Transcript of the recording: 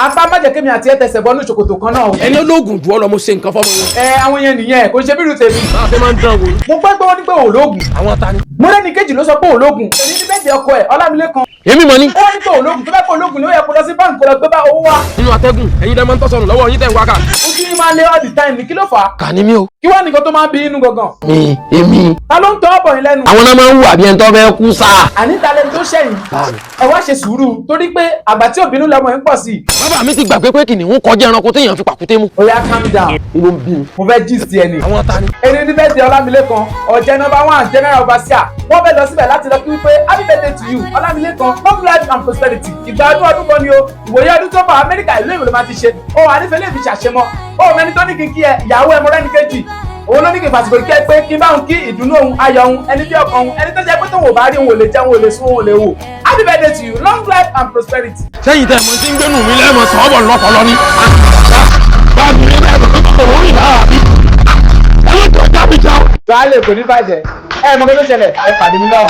apá má jẹ́ kémi àti ẹ tẹsẹ̀ bọ́nú ìṣòkòtò kan náà. ẹni ológun jù ọ lọ mo ṣe nǹkan fọmọ wọn. Àwọn yẹn nìyẹn kò ṣe bírù tèmi. máa ṣe máa ń dán wò. mo gbọ́ pé wọ́n ní pé òòlóògùn. àwọn ta ni. mo lẹ́ni kejì ló sọ pé òòlóògùn. èmi ní bẹ́ẹ̀ di ọkọ ẹ̀ Ọlámilékan. èmi mọ̀ ni. ó ní pé òòlóògùn tó bá pé òòlóògùn ni ó yẹ kó lọ sí báńkì kó lọ gbé bá owó wá. nínú atẹ́gùn ẹ̀yin lẹ́mọ̀ ń tọ́sọ̀nù lọ́wọ́ yín tẹ̀ ń wákà. ó kí ní máa lé all the time ní kí ló fà á. kà ní mí o. kí wá nìkan tó máa ń bí inú gangan. èmi. ta ló ń tọ́ ọ̀bọ̀ yín lẹ́nu. àwọn náà máa ń wù àbí ẹni tó fẹ́ kú sáà. àní talẹ́ni tó ṣẹ̀yìn. ẹ wá ṣe sùúrù torí pé àgbà tí òbínú lọmọ yín pọ̀ sí. bàbá mi ti gbàgbé pé kìnìún kọjá ẹranko téèyàn fi pàkúté mú. ó yá calm down. ló ń bí mi. mo fẹ́ gist ẹ ni. àwọn ta ni. ẹni ní bẹ́ẹ̀ di Ọlámilékan ọ̀jẹ̀ #1 general overseer wọ́n fẹ́ lọ síbẹ̀ láti lọ kí wípé happy birthday to you Ọlámilékan long life and prosperity ìgbà ọdún kan ni o ìwòye ọdún tó bọ̀ Amẹ́ríkà ìlú ìwòlò máa ti ṣe ó wà nífẹ̀ẹ́ lè fi ṣàṣemọ́ ó mẹni tó ní kí n kí ẹ ìyàwó ẹ mọ́rẹ́ni kejì òun ló ní kí n fàṣìkò kí ẹ pé kí n bá òun kí ìdùnnú òun ayọ̀ òun ẹni bí ọkàn òun ẹni tó jẹ́ pé tóun ò bá rí òun ò lè jẹun òun ò lè sún òun ò lè wò happy birthday to you long life and prosperity. sẹ́yìn tẹ́ mo ti ń gbénu mi lẹ́mọ̀ sọ́ọ́bọ̀ lọ́pọ̀lọ́ ni. báàgì mi lẹ́mọ̀ tó wọ́n rí lára mi. ẹ ló jọ jábìjà. tó a lè kò ní bàjẹ́ ẹ mọ̀ kí ló ṣẹlẹ̀ ẹ pàdé mi náà.